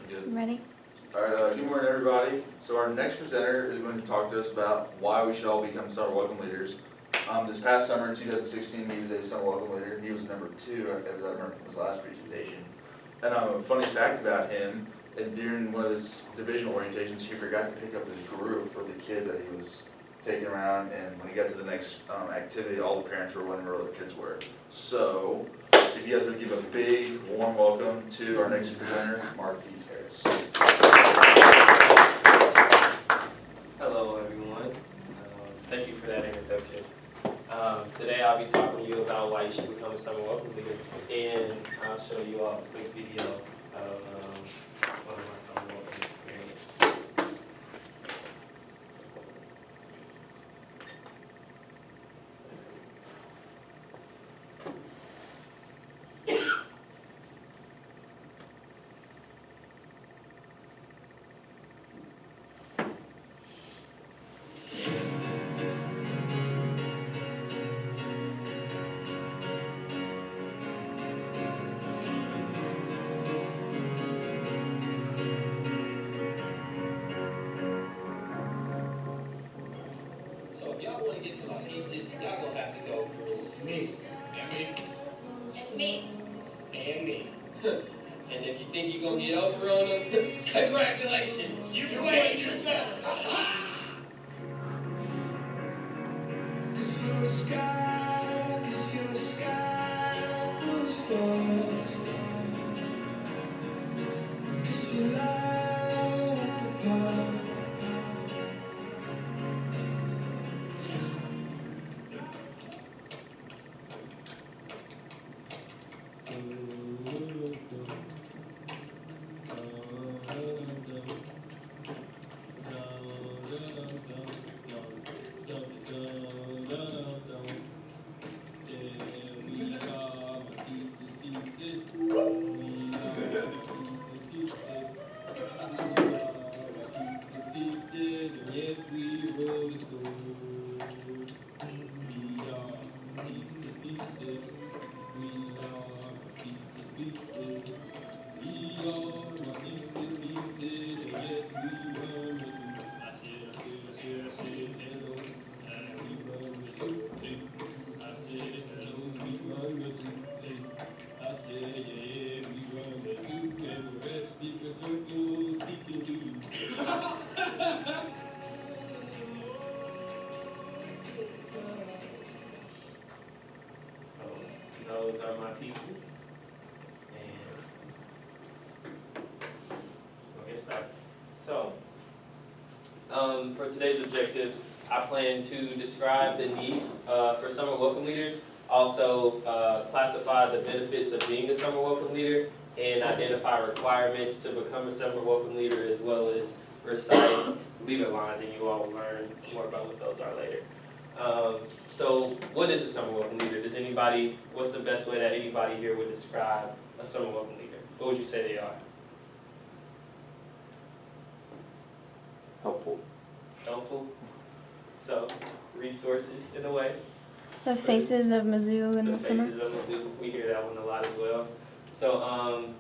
Good. Ready? All right, good morning, everybody. So our next presenter is going to talk to us about why we should all become summer welcome leaders. This past summer, in 2016, he was a summer welcome leader. He was number 2, as I remember from his last presentation. And a funny fact about him, and during one of his divisional orientations, he forgot to pick up his group of the kids that he was taking around, and when he got to the next activity, all the parents were wondering where their kids were. So, if you guys would give a big, warm welcome to our next presenter, Martise Harris. Hello, everyone. Thank you for that introduction. Today I'll be talking to you about why you should become a summer welcome leader, and I'll show you all a quick video of one of my summer welcome experiences. So if y'all want to get to my pieces, y'all gonna have to go through me. And me. And me. And if you think you're gonna get over on them, congratulations! You played yourself! Those are my pieces, and we'll get started. So, for today's objectives, I plan to describe the need for summer welcome leaders, also classify the benefits of being a summer welcome leader, and identify requirements to become a summer welcome leader, as well as recite leader lines, and you all will learn more about what those are later. So what is a summer welcome leader? What's the best way that anybody here would describe a summer welcome leader? What would you say they are? Helpful. Helpful. So, resources in a way. The faces of Mizzou in the summer. Faces of Mizzou, we hear that one a lot as well. So,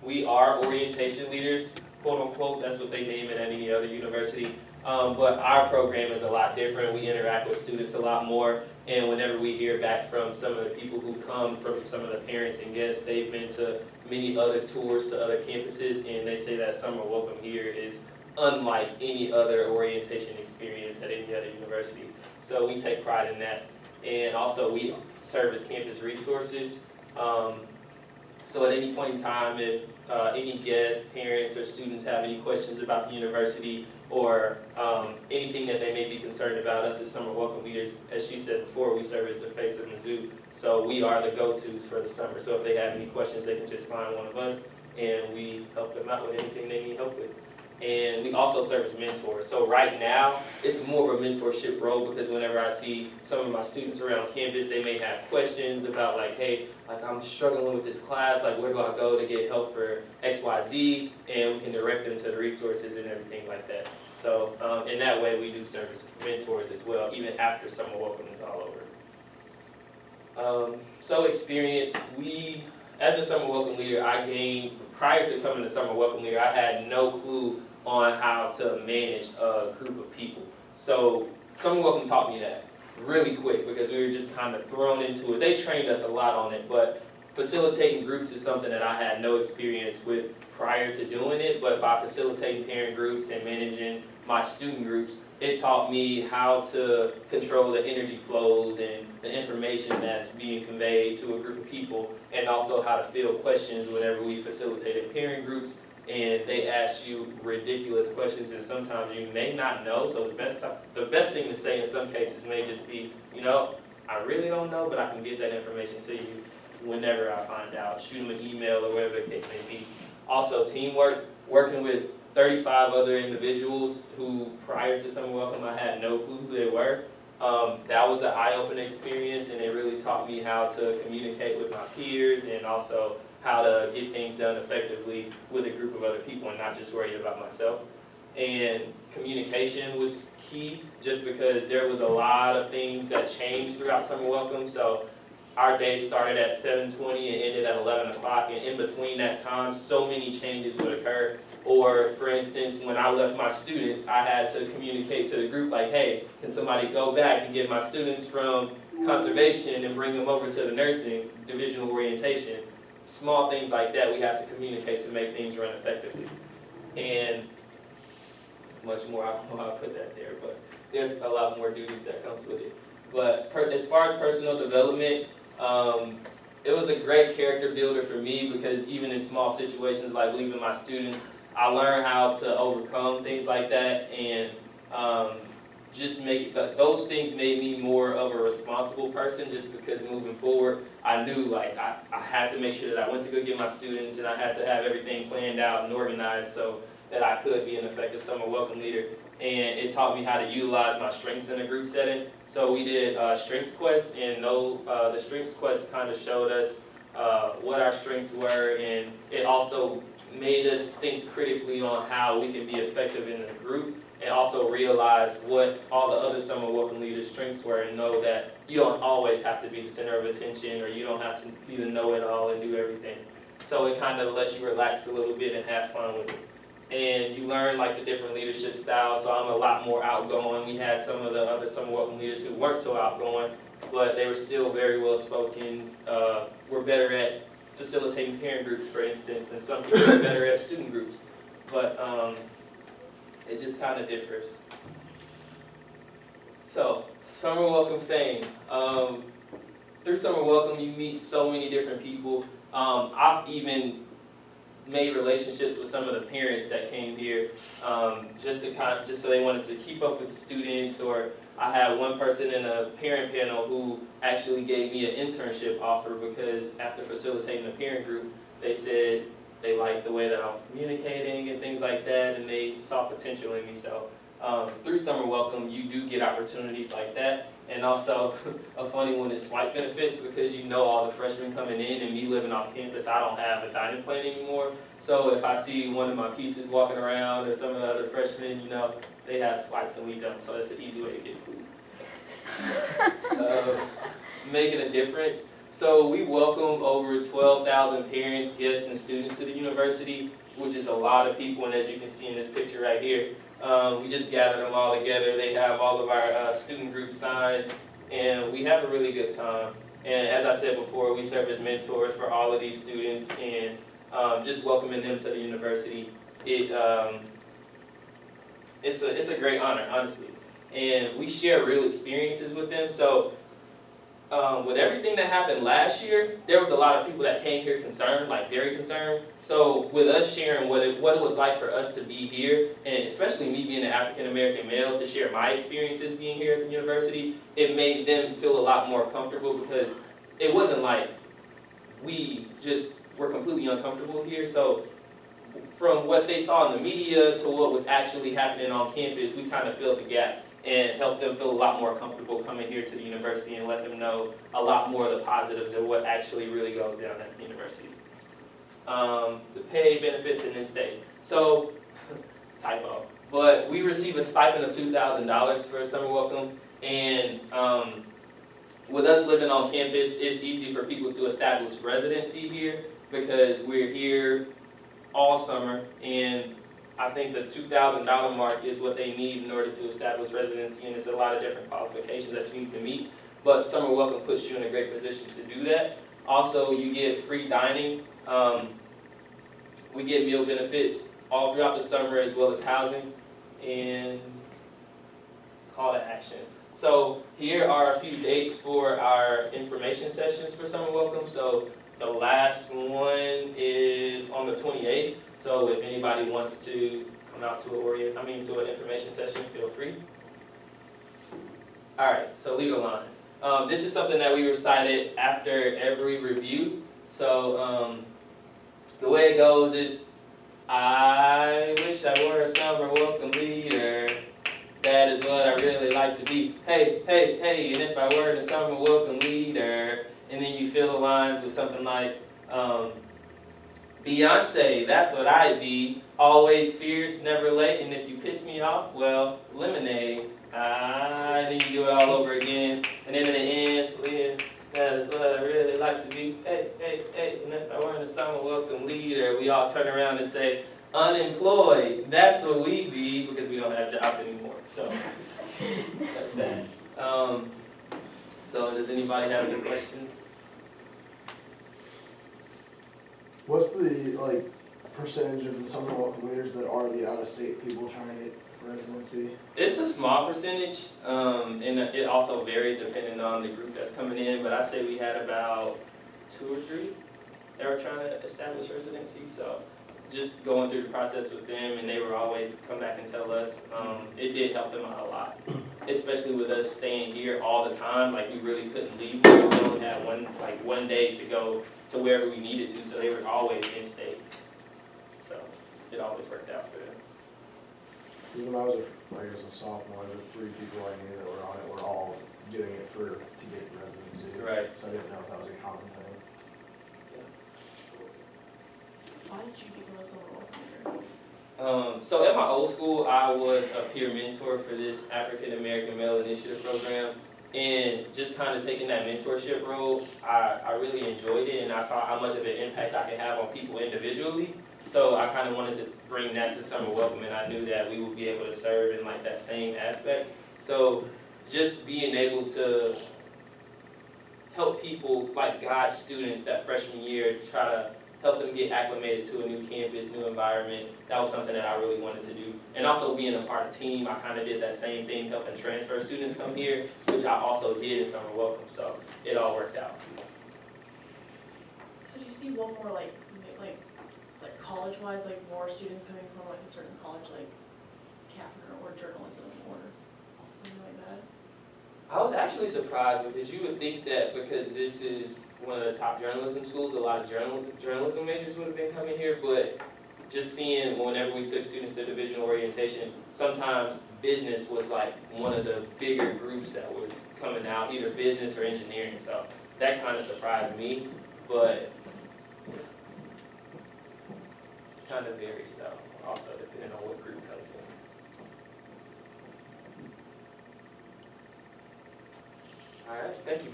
we are orientation leaders, quote unquote, that's what they name it at any other university. But our program is a lot different. We interact with students a lot more, and whenever we hear back from some of the people who come, from some of the parents and guests, they've been to many other tours to other campuses, and they say that summer welcome here is unlike any other orientation experience at any other university. So we take pride in that. And also we serve as campus resources. So at any point in time, if any guests, parents, or students have any questions about the university, or anything that they may be concerned about, us as summer welcome leaders, as she said before, we serve as the face of Mizzou. So we are the go-tos for the summer. So if they have any questions, they can just find one of us, and we help them out with anything they need help with. And we also serve as mentors. So right now, it's more of a mentorship role, because whenever I see some of my students around campus, they may have questions about like, hey, like I'm struggling with this class, like where do I go to get help for X, Y, Z, and we can direct them to the resources and everything like that. So in that way, we do serve as mentors as well, even after summer welcome is all over. So experience, as a summer welcome leader, I gained prior to coming to Summer Welcome Leader, I had no clue on how to manage a group of people. So Summer Welcome taught me that really quick because we were just kind of thrown into it. They trained us a lot on it, but facilitating groups is something that I had no experience with prior to doing it, but by facilitating parent groups and managing my student groups, it taught me how to control the energy flows and the information that's being conveyed to a group of people, and also how to field questions whenever we facilitated parent groups and they ask you ridiculous questions and sometimes you may not know. So the best thing to say in some cases may just be, you know, I really don't know, but I can get that information to you whenever I find out. Shoot them an email or whatever the case may be. Also teamwork, working with 35 other individuals who prior to Summer Welcome I had no clue who they were. That was an eye-opening experience, and it really taught me how to communicate with my peers and also how to get things done effectively with a group of other people and not just worry about myself. And communication was key just because there was a lot of things that changed throughout Summer Welcome. So our day started at 7:20 and ended at 11 o'clock, and in between that time, so many changes would occur. Or, for instance, when I left my students, I had to communicate to the group like, hey, can somebody go back and get my students from conservation and bring them over to the nursing divisional orientation? Small things like that we have to communicate to make things run effectively. And much more, I don't know how to put that there, but there's a lot more duties that comes with it. But as far as personal development, it was a great character builder for me because even in small situations like leaving my students, I learned how to overcome things like that, and just those things made me more of a responsible person just because moving forward, I knew like I had to make sure that I went to go get my students and I had to have everything planned out and organized so that I could be an effective Summer Welcome Leader. And it taught me how to utilize my strengths in a group setting. So we did strengths quests, and the strengths quest kind of showed us what our strengths were, and it also made us think critically on how we can be effective in a group, and also realize what all the other Summer Welcome Leaders' strengths were, and know that you don't always have to be the center of attention, or you don't have to be the know-it-all and do everything. So it kind of lets you relax a little bit and have fun with it. And you learn like the different leadership styles, so I'm a lot more outgoing. We had some of the other Summer Welcome Leaders who weren't so outgoing, but they were still very well spoken. We're better at facilitating parent groups, for instance, and some people are better at student groups. But it just kind of differs. So, Summer Welcome fame. Through Summer Welcome, you meet so many different people. I've even made relationships with some of the parents that came here, just so they wanted to keep up with the students. Or I had one person in a parent panel who actually gave me an internship offer because after facilitating the parent group, they said they liked the way that I was communicating and things like that, and they saw potential in me. So through Summer Welcome, you do get opportunities like that. And also, a funny one is swipe benefits, because you know all the freshmen coming in, and me living off campus, I don't have a dining plan anymore. So if I see one of my pieces walking around or some of the other freshmen, you know, they have swipes and we don't, so that's an easy way to get food. Making a difference. So we welcome over 12,000 parents, guests, and students to the university, which is a lot of people, and as you can see in this picture right here, we just gathered them all together. They have all of our student group signs, and we have a really good time. And as I said before, we serve as mentors for all of these students, and just welcoming them to the university, it's a great honor, honestly. And we share real experiences with them. So with everything that happened last year, there was a lot of people that came here concerned, like very concerned. So with us sharing what it was like for us to be here, and especially me being an African American male, to share my experiences being here at the university, it made them feel a lot more comfortable, because it wasn't like we just were completely uncomfortable here. So from what they saw in the media to what was actually happening on campus, we kind of filled the gap and help them feel a lot more comfortable coming here to the university, and let them know a lot more of the positives of what actually really goes down at the university. The pay, benefits, and then stay. So, typo. But we receive a stipend of $2,000 for Summer Welcome, and with us living on campus, it's easy for people to establish residency here, because we're here all summer, and I think the $2,000 mark is what they need in order to establish residency, and it's a lot of different qualifications that you need to meet. But Summer Welcome puts you in a great position to do that. Also, you get free dining. We get meal benefits all throughout the summer, as well as housing and call to action. So here are a few dates for our information sessions for Summer Welcome. So the last one is on the 28th. So if anybody wants to come out to an information session, feel free. All right, so leader lines. This is something that we recited after every review. So the way it goes is, I wish I were a summer welcome leader. That is what I really like to be. Hey, hey, hey, and if I were the summer welcome leader. And then you fill the lines with something like, Beyonce, that's what I'd be. Always fierce, never late, and if you piss me off, well, lemonade. And then you do it all over again. And then in the end, Lynn, that is what I really like to be. Hey, hey, hey, and if I weren't a summer welcome leader, we all turn around and say, unemployed, that's what we be, because we don't have jobs anymore. So that's that. So does anybody have any questions? What's the percentage of the summer welcome leaders that are the out-of-state people trying to get residency? It's a small percentage, and it also varies depending on the group that's coming in, but I say we had about 2 or 3 that were trying to establish residency, so just going through the process with them, and they were always come back and tell us, it did help them out a lot, especially with us staying here all the time. Like, we really couldn't leave. We only had one day to go to wherever we needed to, so they were always in state. So it always worked out for them. When I was a sophomore, the 3 people I knew that were on it were all doing it to get residency. Right. So I didn't know if that was a common thing. Why did you become a summer welcome leader? So at my old school, I was a peer mentor for this African American Male Initiative program. And just kind of taking that mentorship role, I really enjoyed it, and I saw how much of an impact I could have on people individually. So I kind of wanted to bring that to Summer Welcome, and I knew that we would be able to serve in that same aspect. So just being able to help people, guide students that freshman year, try to help them get acclimated to a new campus, new environment. That was something that I really wanted to do. And also being a part of team, I kind of did that same thing, helping transfer students come here, which I also did in Summer Welcome, so it all worked out. So do you see one more like college-wise, more students coming from a certain college, like Catherine or journalism or something like that? I was actually surprised, because you would think that because this is one of the top journalism schools, a lot of journalism majors would have been coming here, but just seeing whenever we took students to division orientation, sometimes business was one of the bigger groups that was coming out, either business or engineering, so that kind of surprised me, but kind of varies though, also depending on what group comes in. All right, thank you.